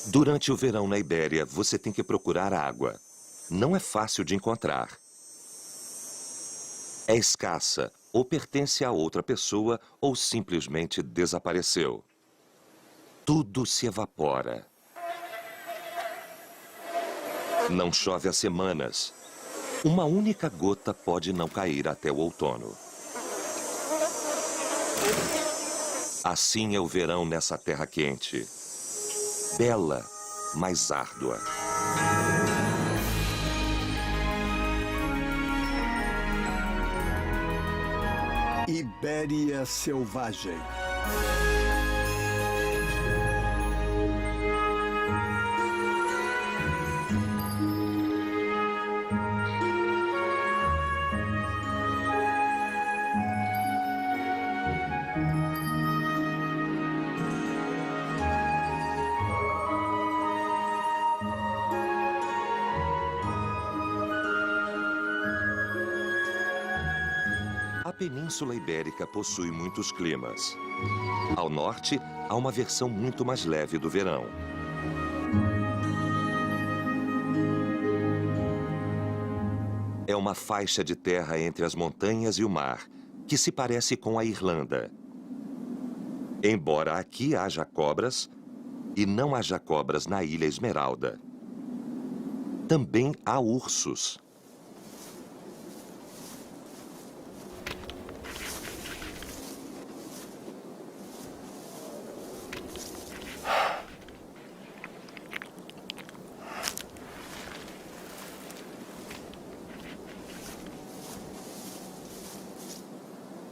Durante o verão na Ibéria, você tem que procurar água. Não é fácil de encontrar. É escassa, ou pertence a outra pessoa, ou simplesmente desapareceu. Tudo se evapora. Não chove há semanas. Uma única gota pode não cair até o outono. Assim é o verão nessa terra quente. Bela, mas árdua. Ibéria selvagem. A Península Ibérica possui muitos climas. Ao norte, há uma versão muito mais leve do verão. É uma faixa de terra entre as montanhas e o mar, que se parece com a Irlanda. Embora aqui haja cobras, e não haja cobras na Ilha Esmeralda. Também há ursos.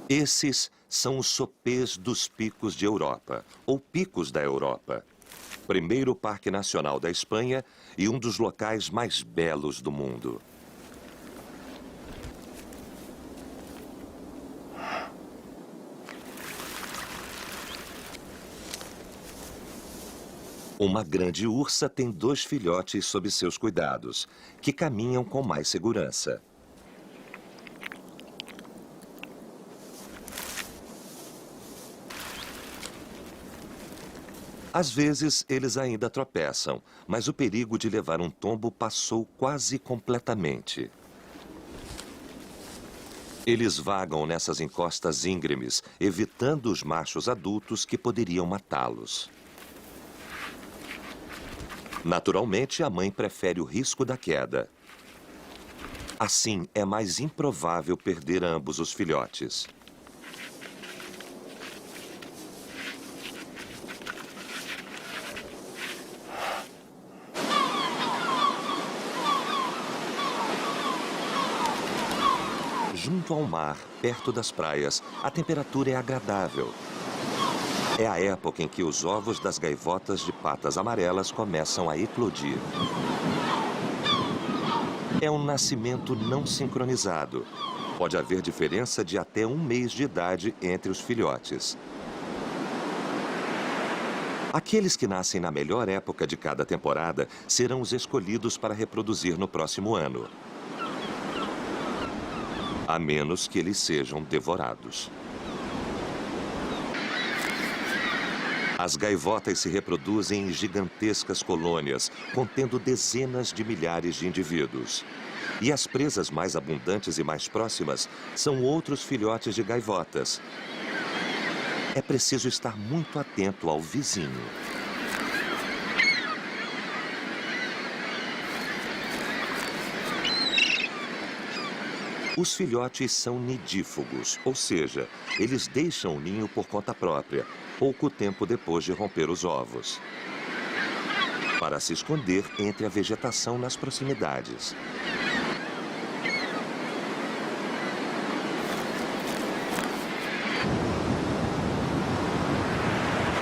Esses são os sopês dos Picos de Europa, ou Picos da Europa. Primeiro parque nacional da Espanha e um dos locais mais belos do mundo. Uma grande ursa tem 2 filhotes sob seus cuidados, que caminham com mais segurança. Às vezes, eles ainda tropeçam, mas o perigo de levar um tombo passou quase completamente. Eles vagam nessas encostas íngremes, evitando os machos adultos que poderiam matá-los. Naturalmente, a mãe prefere o risco da queda. Assim, é mais improvável perder ambos os filhotes. Junto ao mar, perto das praias, a temperatura é agradável. É a época em que os ovos das gaivotas de patas amarelas começam a eclodir. É um nascimento não sincronizado. Pode haver diferença de até 1 mês de idade entre os filhotes. Aqueles que nascem na melhor época de cada temporada serão os escolhidos para reproduzir no próximo ano. A menos que eles sejam devorados. As gaivotas se reproduzem em gigantescas colônias, contendo dezenas de milhares de indivíduos. E as presas mais abundantes e mais próximas são outros filhotes de gaivotas. É preciso estar muito atento ao vizinho. Os filhotes são nidífugos, ou seja, eles deixam o ninho por conta própria, pouco tempo depois de romper os ovos, para se esconder entre a vegetação nas proximidades.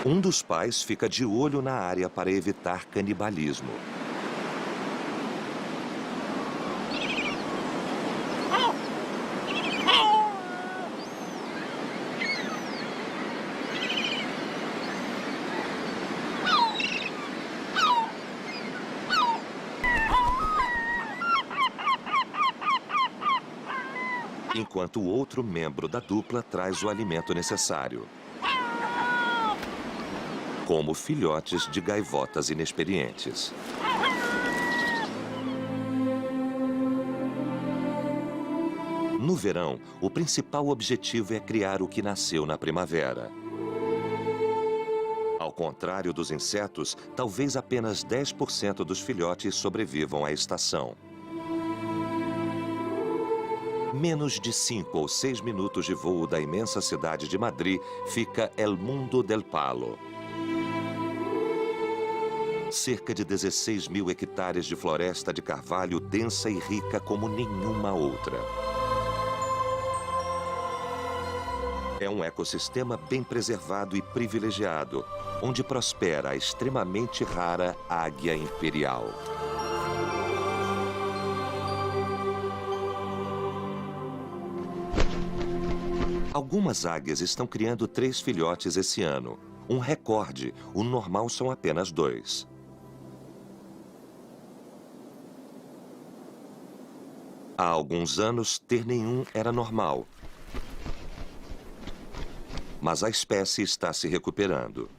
Um dos pais fica de olho na área para evitar canibalismo. Enquanto o outro membro da dupla traz o alimento necessário. como filhotes de gaivotas inexperientes. No verão, o principal objetivo é criar o que nasceu na primavera. Ao contrário dos insetos, talvez apenas 10% dos filhotes sobrevivam à estação. Menos de 5 ou 6 minutos de voo da imensa cidade de Madrid fica El Mundo del Palo. Cerca de 16 mil hectares de floresta de carvalho densa e rica como nenhuma outra. É um ecossistema bem preservado e privilegiado, onde prospera a extremamente rara águia imperial. Algumas águias estão criando 3 filhotes esse ano. Um recorde, o normal são apenas 2. Há alguns anos, ter nenhum era normal. Mas a espécie está se recuperando.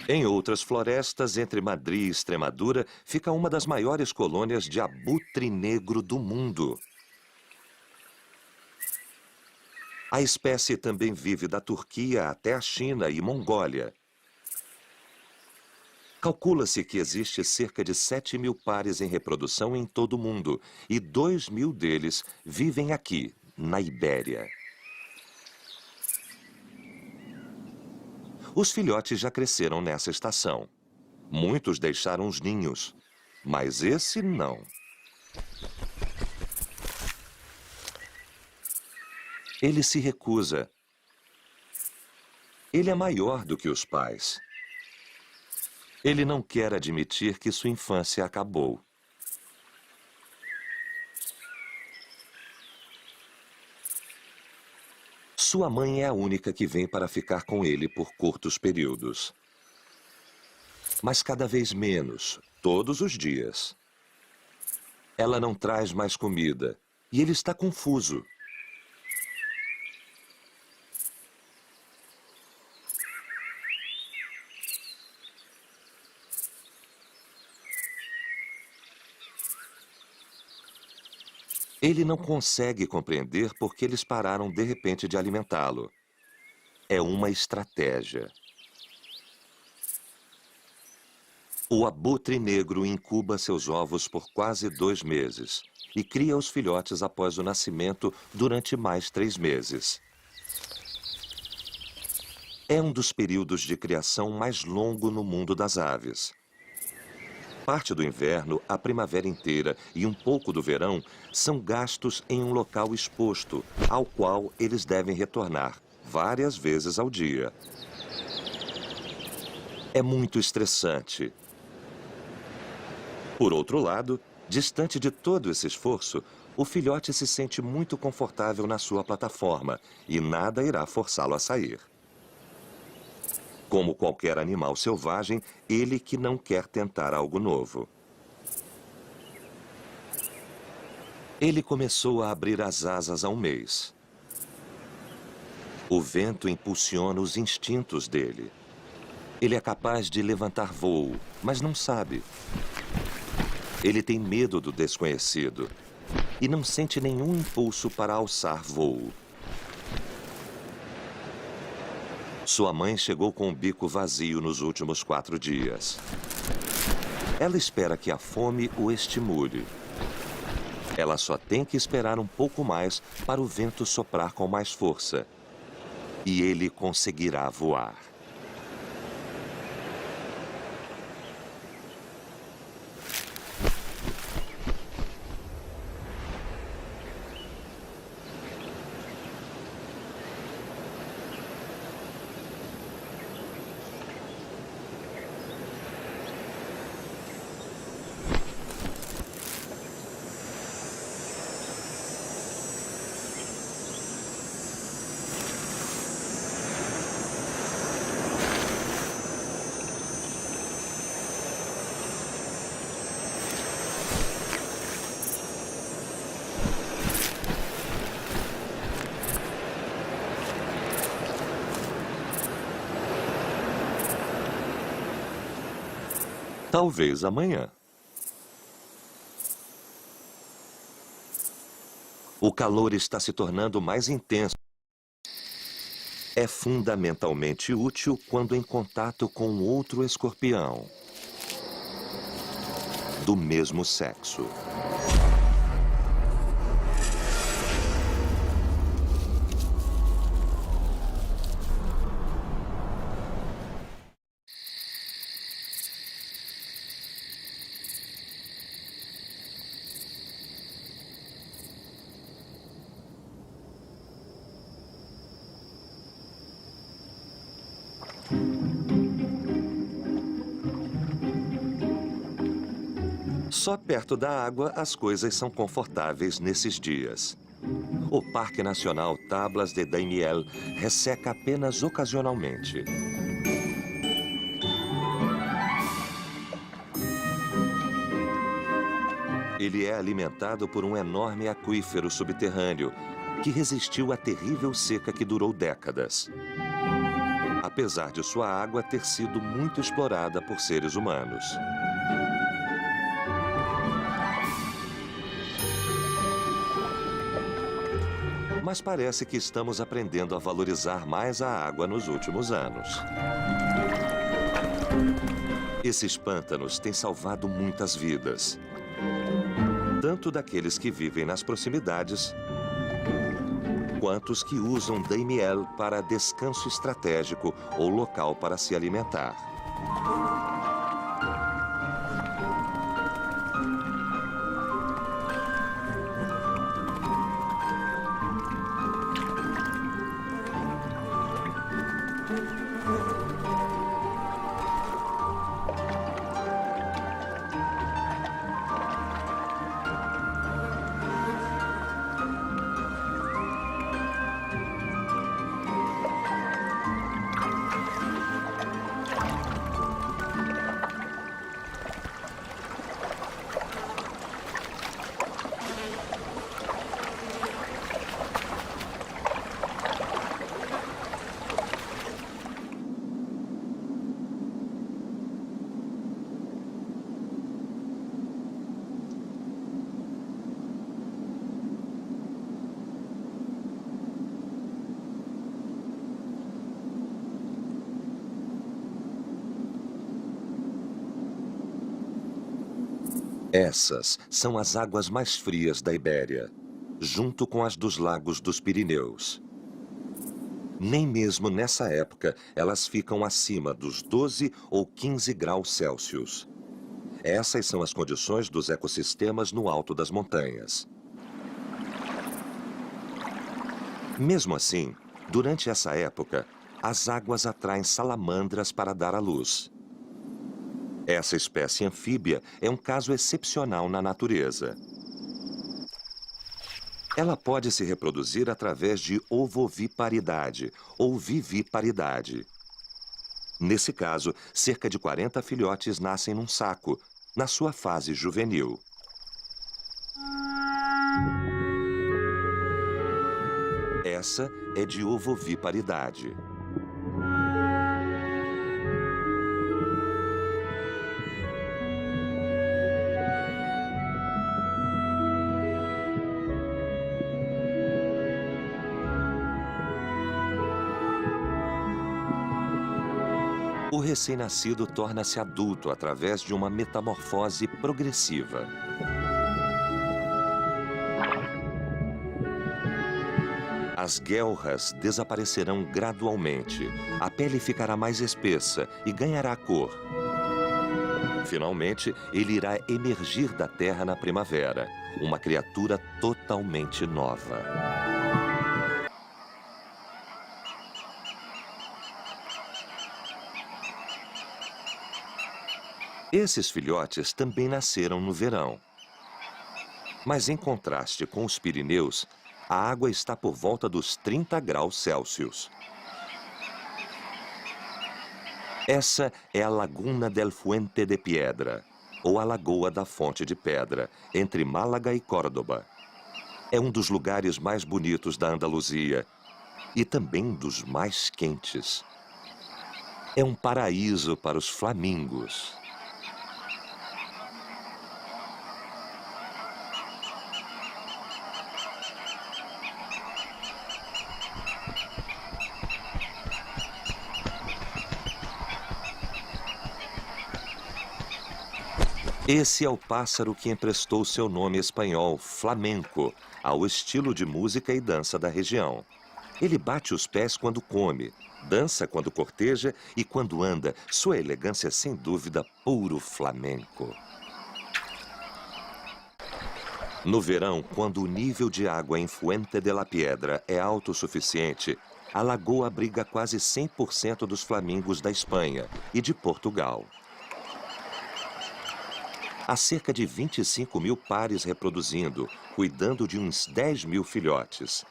Em outras florestas, entre Madrid e Extremadura, fica uma das maiores colônias de abutre negro do mundo. A espécie também vive da Turquia até a China e Mongólia. Calcula-se que existe cerca de 7 mil pares em reprodução em todo o mundo e 2 mil deles vivem aqui, na Ibéria. Os filhotes já cresceram nessa estação. Muitos deixaram os ninhos, mas esse não. Ele se recusa. Ele é maior do que os pais. Ele não quer admitir que sua infância acabou. Sua mãe é a única que vem para ficar com ele por curtos períodos. Mas cada vez menos, todos os dias. Ela não traz mais comida e ele está confuso. Ele não consegue compreender por que eles pararam de repente de alimentá-lo. É uma estratégia. O abutre negro incuba seus ovos por quase 2 meses e cria os filhotes após o nascimento durante mais 3 meses. É um dos períodos de criação mais longo no mundo das aves. Parte do inverno, a primavera inteira e um pouco do verão são gastos em um local exposto, ao qual eles devem retornar várias vezes ao dia. É muito estressante. Por outro lado, distante de todo esse esforço, o filhote se sente muito confortável na sua plataforma e nada irá forçá-lo a sair. Como qualquer animal selvagem, ele que não quer tentar algo novo. Ele começou a abrir as asas há um mês. O vento impulsiona os instintos dele. Ele é capaz de levantar voo, mas não sabe. Ele tem medo do desconhecido e não sente nenhum impulso para alçar voo. Sua mãe chegou com o bico vazio nos últimos 4 dias. Ela espera que a fome o estimule. Ela só tem que esperar um pouco mais para o vento soprar com mais força. E ele conseguirá voar. Talvez amanhã. O calor está se tornando mais intenso. É fundamentalmente útil quando em contato com outro escorpião do mesmo sexo. Só perto da água as coisas são confortáveis nesses dias. O Parque Nacional Tablas de Daimiel resseca apenas ocasionalmente. Ele é alimentado por um enorme aquífero subterrâneo que resistiu à terrível seca que durou décadas, apesar de sua água ter sido muito explorada por seres humanos. Mas parece que estamos aprendendo a valorizar mais a água nos últimos anos. Esses pântanos têm salvado muitas vidas, tanto daqueles que vivem nas proximidades, quanto os que usam Daimiel para descanso estratégico ou local para se alimentar. Essas são as águas mais frias da Ibéria, junto com as dos lagos dos Pirineus. Nem mesmo nessa época elas ficam acima dos 12 ou 15 graus Celsius. Essas são as condições dos ecossistemas no alto das montanhas. Mesmo assim, durante essa época, as águas atraem salamandras para dar à luz. Essa espécie anfíbia é um caso excepcional na natureza. Ela pode se reproduzir através de ovoviparidade ou viviparidade. Nesse caso, cerca de 40 filhotes nascem num saco, na sua fase juvenil. Essa é de ovoviparidade. O recém-nascido torna-se adulto através de uma metamorfose progressiva. As guelras desaparecerão gradualmente, a pele ficará mais espessa e ganhará cor. Finalmente, ele irá emergir da terra na primavera, uma criatura totalmente nova. Esses filhotes também nasceram no verão. Mas em contraste com os Pirineus, a água está por volta dos 30 graus Celsius. Essa é a Laguna del Fuente de Piedra, ou a Lagoa da Fonte de Pedra, entre Málaga e Córdoba. É um dos lugares mais bonitos da Andaluzia e também dos mais quentes. É um paraíso para os flamingos. Esse é o pássaro que emprestou seu nome espanhol, flamenco, ao estilo de música e dança da região. Ele bate os pés quando come, dança quando corteja e quando anda, sua elegância é sem dúvida puro flamenco. No verão, quando o nível de água em Fuente de la Piedra é autossuficiente, a lagoa abriga quase 100% dos flamingos da Espanha e de Portugal. Há cerca de 25 mil pares reproduzindo, cuidando de uns 10 mil filhotes.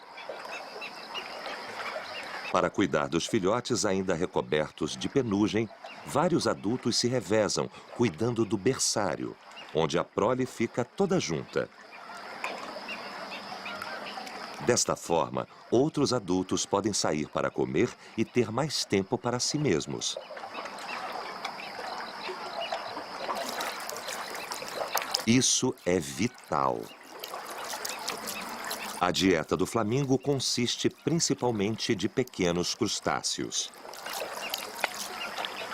Para cuidar dos filhotes ainda recobertos de penugem, vários adultos se revezam, cuidando do berçário, onde a prole fica toda junta. Desta forma, outros adultos podem sair para comer e ter mais tempo para si mesmos. Isso é vital. A dieta do flamingo consiste principalmente de pequenos crustáceos.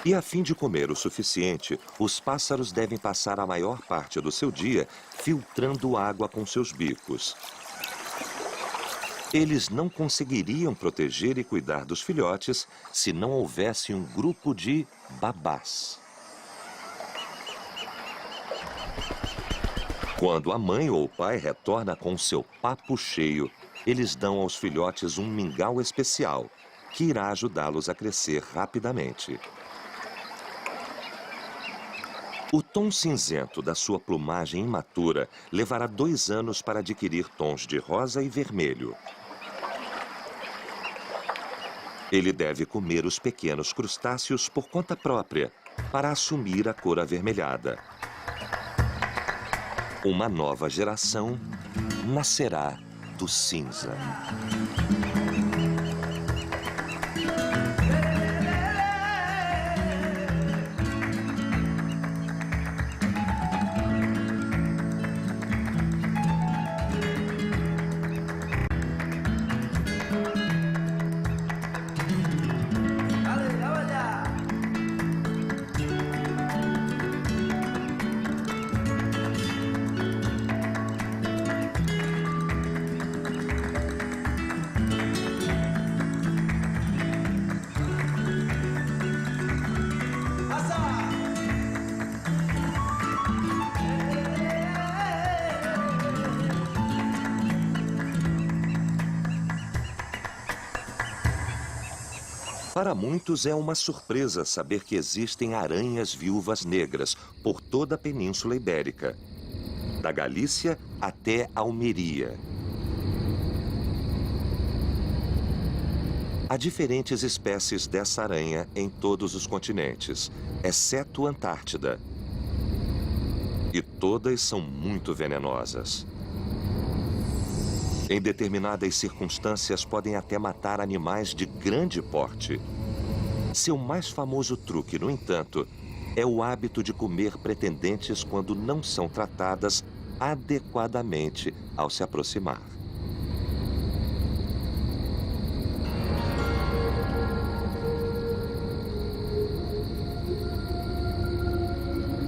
E a fim de comer o suficiente, os pássaros devem passar a maior parte do seu dia filtrando água com seus bicos. Eles não conseguiriam proteger e cuidar dos filhotes se não houvesse um grupo de babás. Quando a mãe ou o pai retorna com seu papo cheio, eles dão aos filhotes um mingau especial, que irá ajudá-los a crescer rapidamente. O tom cinzento da sua plumagem imatura levará 2 anos para adquirir tons de rosa e vermelho. Ele deve comer os pequenos crustáceos por conta própria, para assumir a cor avermelhada. Uma nova geração nascerá do cinza. Para muitos é uma surpresa saber que existem aranhas viúvas negras por toda a Península Ibérica, da Galícia até Almeria. Há diferentes espécies dessa aranha em todos os continentes, exceto Antártida. E todas são muito venenosas. Em determinadas circunstâncias, podem até matar animais de grande porte. Seu mais famoso truque, no entanto, é o hábito de comer pretendentes quando não são tratadas adequadamente ao se aproximar.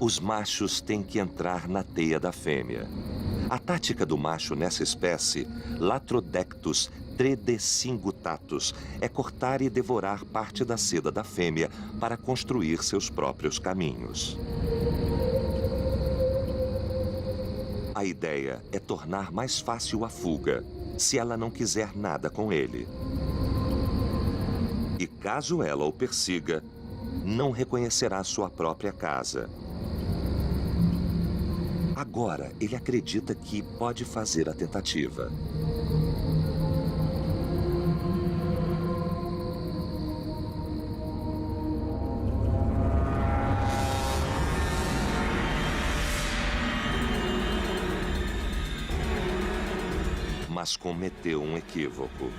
Os machos têm que entrar na teia da fêmea. A tática do macho nessa espécie, Latrodectus tredecingutatus, é cortar e devorar parte da seda da fêmea para construir seus próprios caminhos. A ideia é tornar mais fácil a fuga, se ela não quiser nada com ele. E caso ela o persiga, não reconhecerá sua própria casa. Agora, ele acredita que pode fazer a tentativa. Mas cometeu um equívoco.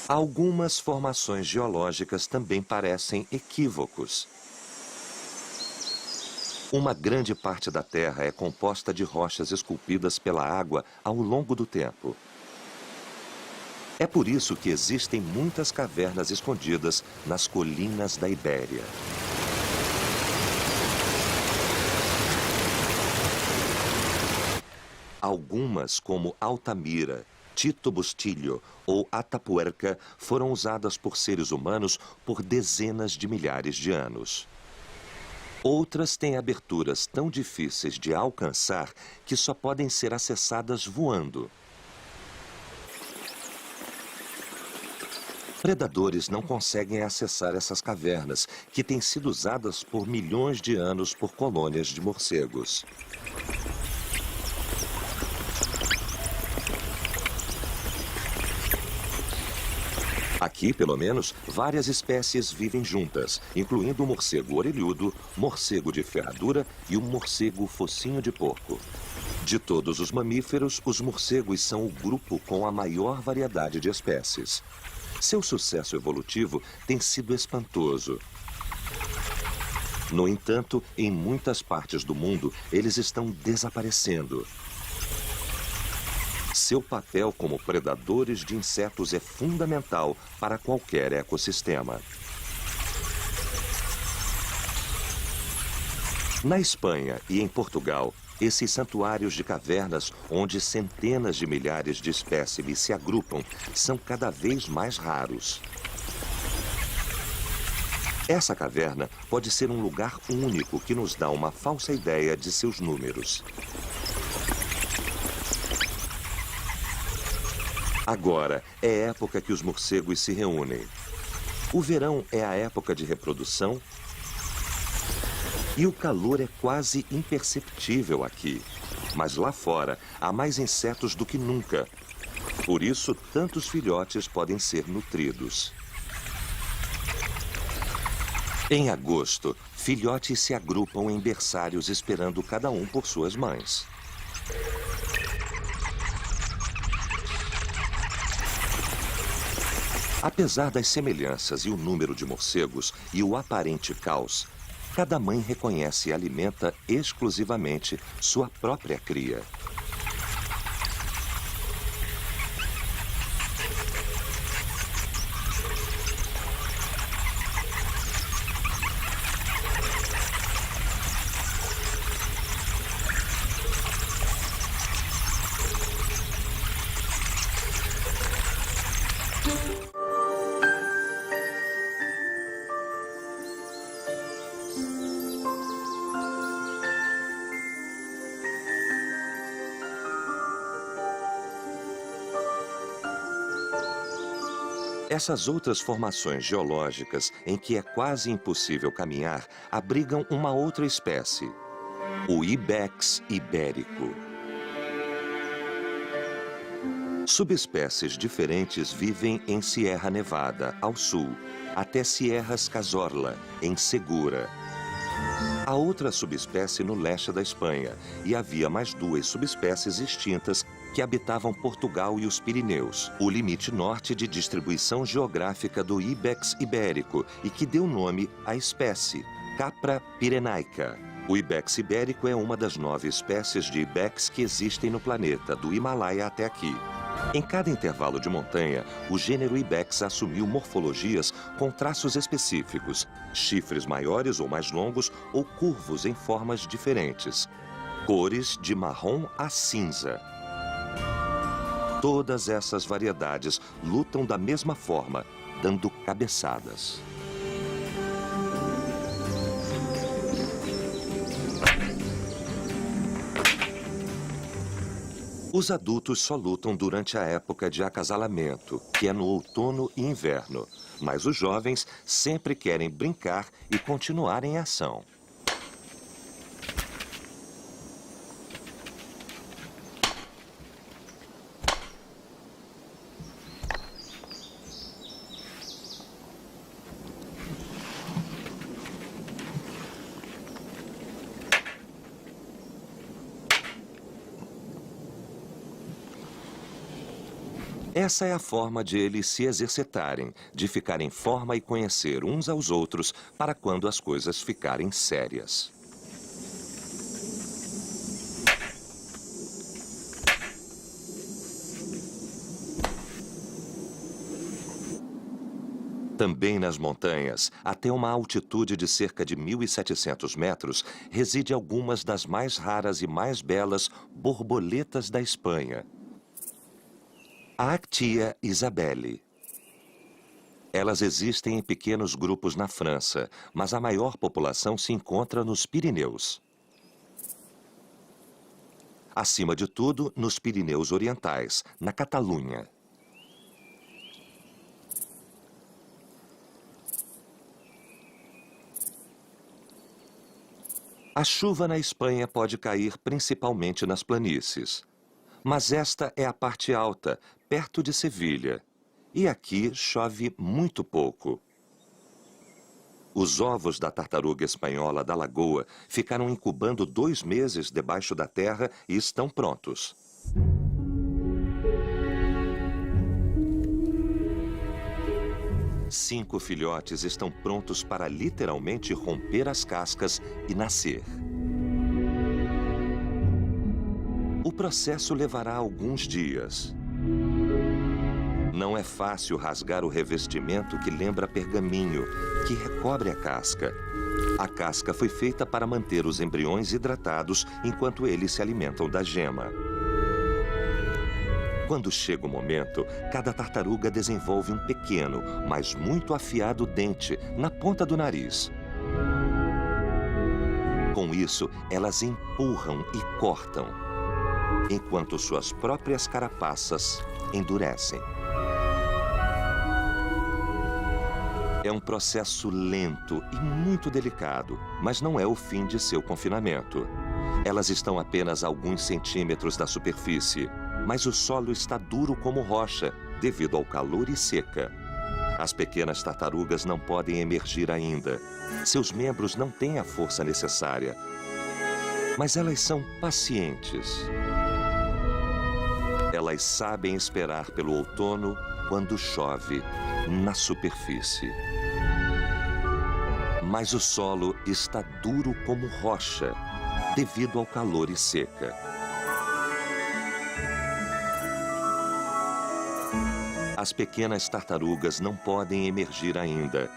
Algumas formações geológicas também parecem equívocos. Uma grande parte da Terra é composta de rochas esculpidas pela água ao longo do tempo. É por isso que existem muitas cavernas escondidas nas colinas da Ibéria. Algumas, como Altamira, Tito Bustilho ou Atapuerca, foram usadas por seres humanos por dezenas de milhares de anos. Outras têm aberturas tão difíceis de alcançar que só podem ser acessadas voando. Predadores não conseguem acessar essas cavernas, que têm sido usadas por milhões de anos por colônias de morcegos. Aqui, pelo menos, várias espécies vivem juntas, incluindo o morcego orelhudo, morcego de ferradura e o morcego focinho de porco. De todos os mamíferos, os morcegos são o grupo com a maior variedade de espécies. Seu sucesso evolutivo tem sido espantoso. No entanto, em muitas partes do mundo, eles estão desaparecendo. Seu papel como predadores de insetos é fundamental para qualquer ecossistema. Na Espanha e em Portugal, esses santuários de cavernas, onde centenas de milhares de espécimes se agrupam, são cada vez mais raros. Essa caverna pode ser um lugar único que nos dá uma falsa ideia de seus números. Agora é época que os morcegos se reúnem. O verão é a época de reprodução e o calor é quase imperceptível aqui. Mas lá fora há mais insetos do que nunca. Por isso, tantos filhotes podem ser nutridos. Em agosto, filhotes se agrupam em berçários esperando cada um por suas mães. Apesar das semelhanças e o número de morcegos e o aparente caos, cada mãe reconhece e alimenta exclusivamente sua própria cria. Essas outras formações geológicas em que é quase impossível caminhar abrigam uma outra espécie, o Ibex ibérico. Subespécies diferentes vivem em Sierra Nevada, ao sul, até Sierras Cazorla, em Segura. Há outra subespécie no leste da Espanha e havia mais duas subespécies extintas que habitavam Portugal e os Pirineus, o limite norte de distribuição geográfica do Ibex ibérico e que deu nome à espécie, Capra pyrenaica. O Ibex ibérico é uma das 9 espécies de Ibex que existem no planeta, do Himalaia até aqui. Em cada intervalo de montanha, o gênero Ibex assumiu morfologias com traços específicos, chifres maiores ou mais longos ou curvos em formas diferentes, cores de marrom a cinza. Todas essas variedades lutam da mesma forma, dando cabeçadas. Os adultos só lutam durante a época de acasalamento, que é no outono e inverno. Mas os jovens sempre querem brincar e continuar em ação. Essa é a forma de eles se exercitarem, de ficar em forma e conhecer uns aos outros para quando as coisas ficarem sérias. Também nas montanhas, até uma altitude de cerca de 1.700 metros, reside algumas das mais raras e mais belas borboletas da Espanha. A Actia isabelli. Elas existem em pequenos grupos na França, mas a maior população se encontra nos Pirineus. Acima de tudo, nos Pirineus Orientais, na Catalunha. A chuva na Espanha pode cair principalmente nas planícies. Mas esta é a parte alta, perto de Sevilha. E aqui chove muito pouco. Os ovos da tartaruga espanhola da lagoa ficaram incubando 2 meses debaixo da terra e estão prontos. Cinco filhotes estão prontos para literalmente romper as cascas e nascer. O processo levará alguns dias. Não é fácil rasgar o revestimento que lembra pergaminho, que recobre a casca. A casca foi feita para manter os embriões hidratados enquanto eles se alimentam da gema. Quando chega o momento, cada tartaruga desenvolve um pequeno, mas muito afiado dente na ponta do nariz. Com isso, elas empurram e cortam, enquanto suas próprias carapaças endurecem. É um processo lento e muito delicado, mas não é o fim de seu confinamento. Elas estão apenas a alguns centímetros da superfície, mas o solo está duro como rocha, devido ao calor e seca. As pequenas tartarugas não podem emergir ainda. Seus membros não têm a força necessária. Mas elas são pacientes. Elas sabem esperar pelo outono quando chove na superfície. Mas o solo está duro como rocha, devido ao calor e seca. As pequenas tartarugas não podem emergir ainda.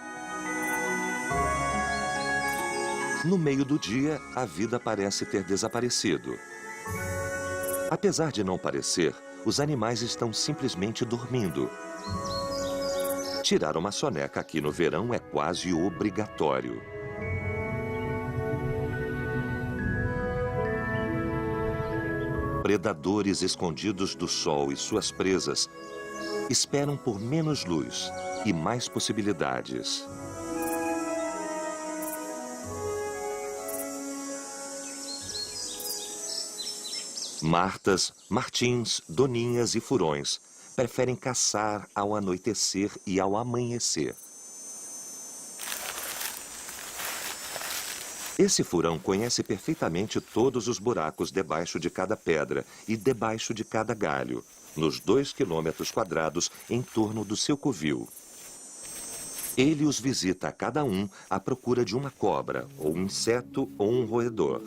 No meio do dia, a vida parece ter desaparecido. Apesar de não parecer, os animais estão simplesmente dormindo. Tirar uma soneca aqui no verão é quase obrigatório. Predadores escondidos do sol e suas presas esperam por menos luz e mais possibilidades. Martas, martins, doninhas e furões preferem caçar ao anoitecer e ao amanhecer. Esse furão conhece perfeitamente todos os buracos debaixo de cada pedra e debaixo de cada galho, nos 2 quilômetros quadrados em torno do seu covil. Ele os visita a cada um à procura de uma cobra, ou um inseto, ou um roedor.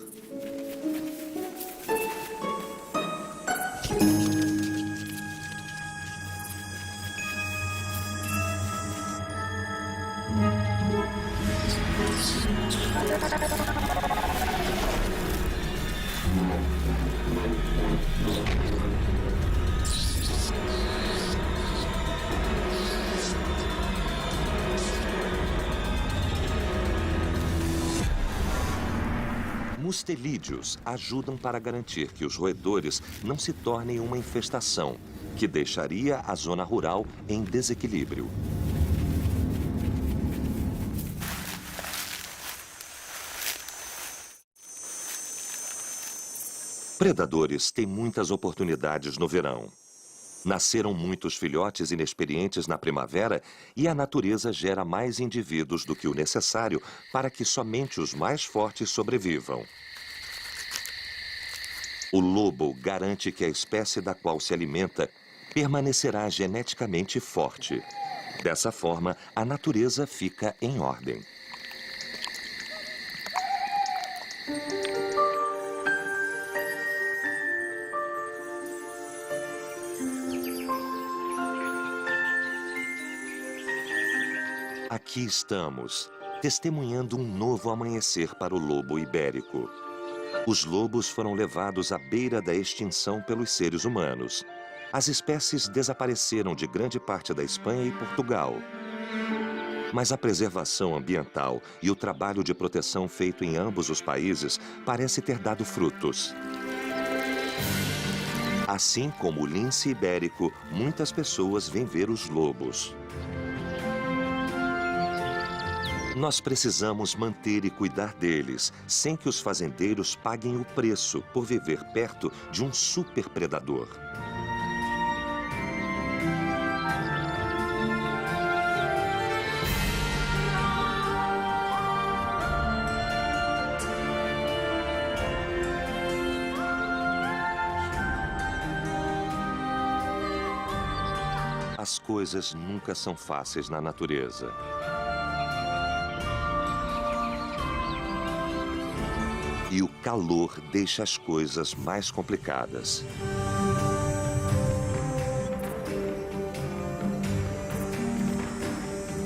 Mustelídeos ajudam para garantir que os roedores não se tornem uma infestação, que deixaria a zona rural em desequilíbrio. Predadores têm muitas oportunidades no verão. Nasceram muitos filhotes inexperientes na primavera e a natureza gera mais indivíduos do que o necessário para que somente os mais fortes sobrevivam. O lobo garante que a espécie da qual se alimenta permanecerá geneticamente forte. Dessa forma, a natureza fica em ordem. Aqui estamos, testemunhando um novo amanhecer para o lobo ibérico. Os lobos foram levados à beira da extinção pelos seres humanos. As espécies desapareceram de grande parte da Espanha e Portugal. Mas a preservação ambiental e o trabalho de proteção feito em ambos os países parece ter dado frutos. Assim como o lince ibérico, muitas pessoas vêm ver os lobos. Nós precisamos manter e cuidar deles, sem que os fazendeiros paguem o preço por viver perto de um superpredador. As coisas nunca são fáceis na natureza. E o calor deixa as coisas mais complicadas.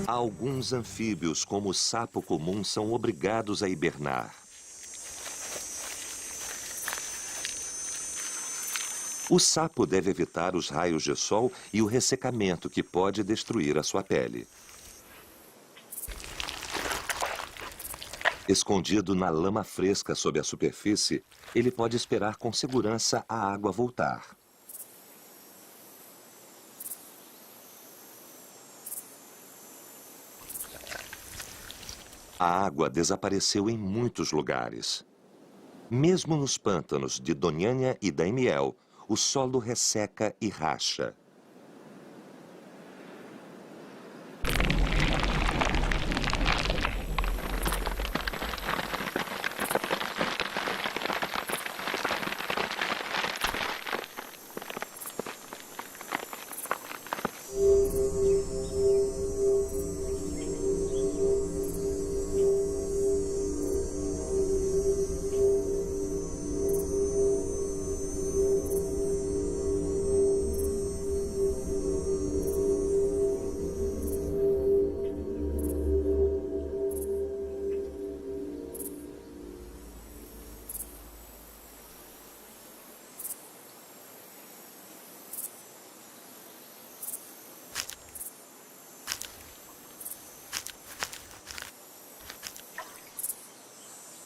Alguns anfíbios, como o sapo comum, são obrigados a hibernar. O sapo deve evitar os raios de sol e o ressecamento que pode destruir a sua pele. Escondido na lama fresca sob a superfície, ele pode esperar com segurança a água voltar. A água desapareceu em muitos lugares. Mesmo nos pântanos de Doñana e Daimiel, o solo resseca e racha.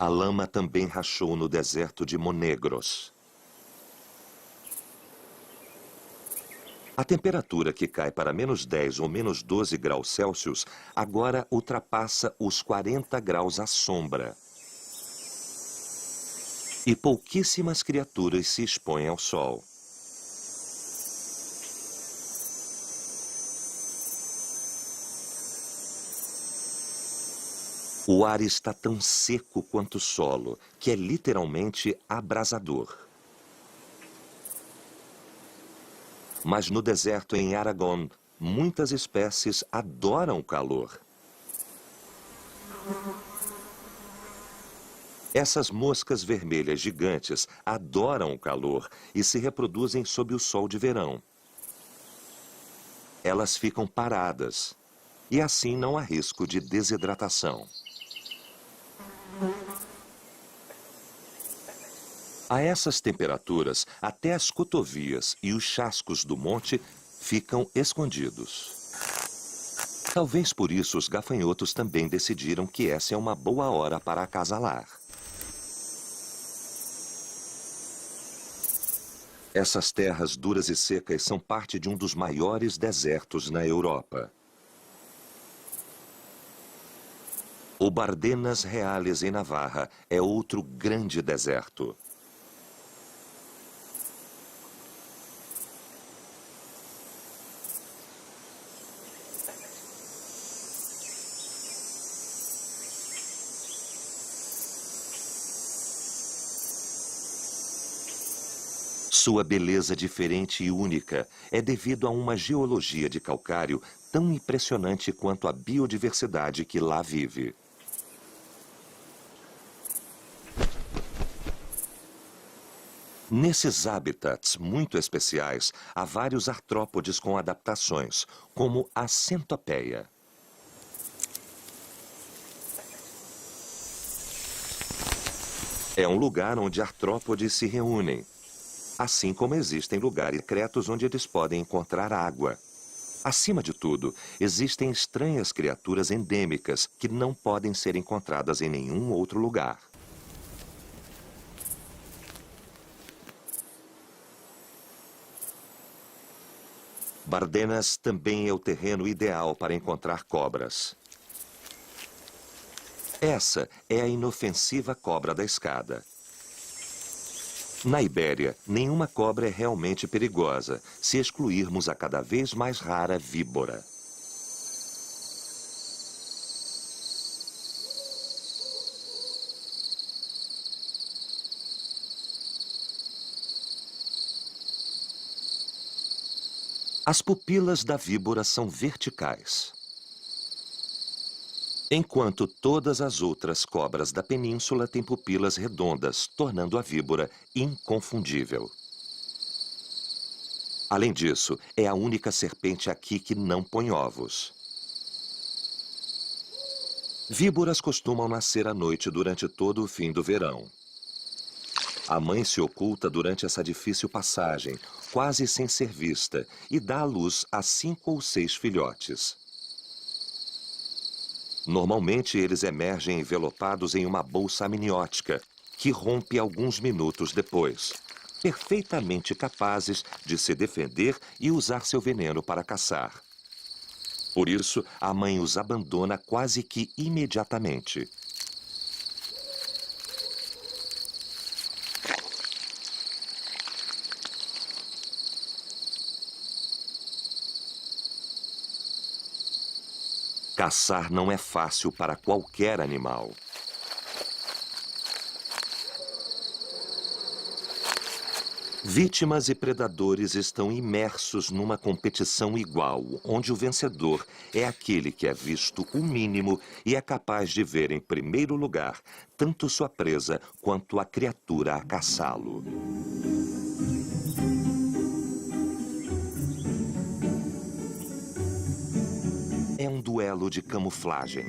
A lama também rachou no deserto de Monegros. A temperatura que cai para menos 10 ou menos 12 graus Celsius agora ultrapassa os 40 graus à sombra. E pouquíssimas criaturas se expõem ao sol. O ar está tão seco quanto o solo, que é literalmente abrasador. Mas no deserto em Aragón, muitas espécies adoram o calor. Essas moscas vermelhas gigantes adoram o calor e se reproduzem sob o sol de verão. Elas ficam paradas e assim não há risco de desidratação. A essas temperaturas, até as cotovias e os chascos do monte ficam escondidos. Talvez por isso os gafanhotos também decidiram que essa é uma boa hora para acasalar. Essas terras duras e secas são parte de um dos maiores desertos na Europa. O Bardenas Reales em Navarra é outro grande deserto. Sua beleza diferente e única é devido a uma geologia de calcário tão impressionante quanto a biodiversidade que lá vive. Nesses habitats muito especiais, há vários artrópodes com adaptações, como a centopeia. É um lugar onde artrópodes se reúnem, assim como existem lugares secretos onde eles podem encontrar água. Acima de tudo, existem estranhas criaturas endêmicas que não podem ser encontradas em nenhum outro lugar. Bardenas também é o terreno ideal para encontrar cobras. Essa é a inofensiva cobra da escada. Na Ibéria, nenhuma cobra é realmente perigosa, se excluirmos a cada vez mais rara víbora. As pupilas da víbora são verticais. Enquanto todas as outras cobras da península têm pupilas redondas, tornando a víbora inconfundível. Além disso, é a única serpente aqui que não põe ovos. Víboras costumam nascer à noite durante todo o fim do verão. A mãe se oculta durante essa difícil passagem, quase sem ser vista, e dá à luz a 5 ou 6 filhotes. Normalmente, eles emergem envelopados em uma bolsa amniótica, que rompe alguns minutos depois, perfeitamente capazes de se defender e usar seu veneno para caçar. Por isso, a mãe os abandona quase que imediatamente. Caçar não é fácil para qualquer animal. Vítimas e predadores estão imersos numa competição igual, onde o vencedor é aquele que é visto o mínimo e é capaz de ver em primeiro lugar tanto sua presa quanto a criatura a caçá-lo. É um duelo de camuflagem.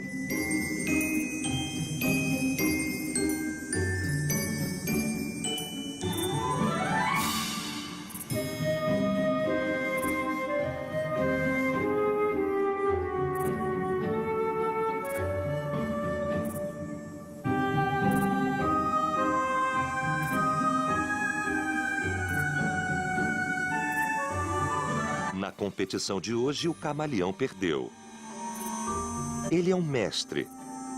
Na competição de hoje, o camaleão perdeu. Ele é um mestre,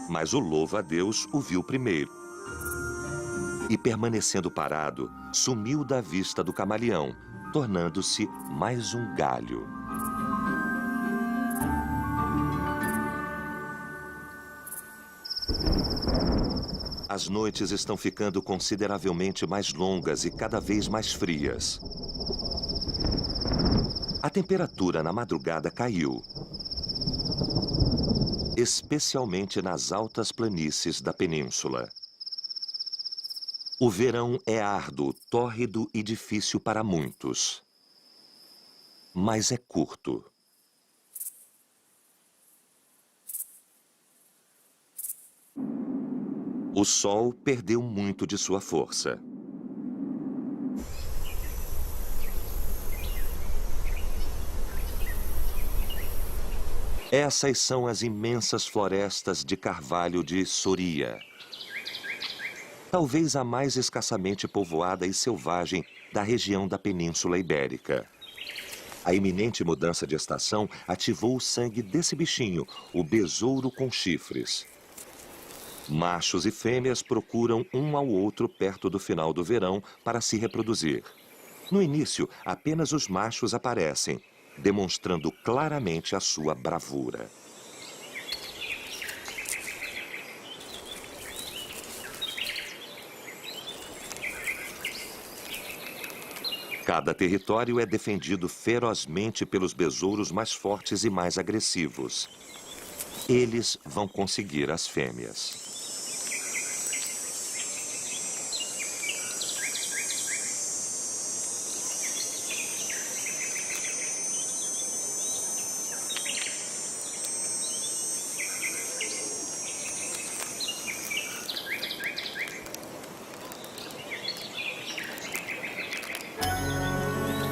mas o louva-a-Deus o viu primeiro. E permanecendo parado, sumiu da vista do camaleão, tornando-se mais um galho. As noites estão ficando consideravelmente mais longas e cada vez mais frias. A temperatura na madrugada caiu, especialmente nas altas planícies da península. O verão é árduo, tórrido e difícil para muitos. Mas é curto. O sol perdeu muito de sua força. Essas são as imensas florestas de carvalho de Soria. Talvez a mais escassamente povoada e selvagem da região da Península Ibérica. A iminente mudança de estação ativou o sangue desse bichinho, o besouro com chifres. Machos e fêmeas procuram um ao outro perto do final do verão para se reproduzir. No início, apenas os machos aparecem, demonstrando claramente a sua bravura. Cada território é defendido ferozmente pelos besouros mais fortes e mais agressivos. Eles vão conseguir as fêmeas.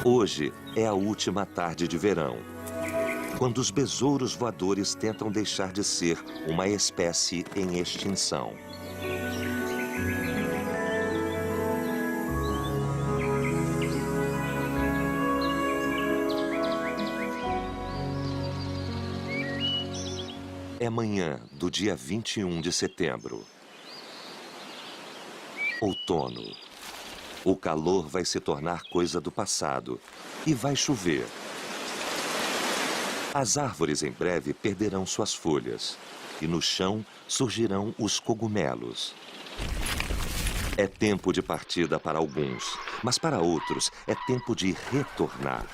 Hoje é a última tarde de verão, quando os besouros voadores tentam deixar de ser uma espécie em extinção. É manhã do dia 21 de setembro. Outono. O calor vai se tornar coisa do passado e vai chover. As árvores em breve perderão suas folhas e no chão surgirão os cogumelos. É tempo de partida para alguns, mas para outros é tempo de retornar.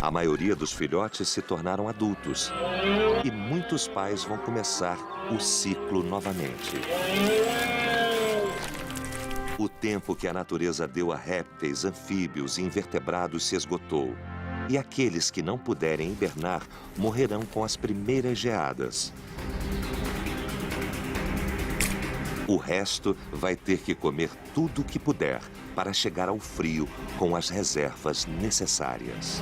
A maioria dos filhotes se tornaram adultos e muitos pais vão começar o ciclo novamente. O tempo que a natureza deu a répteis, anfíbios e invertebrados se esgotou. E aqueles que não puderem hibernar morrerão com as primeiras geadas. O resto vai ter que comer tudo o que puder para chegar ao frio com as reservas necessárias.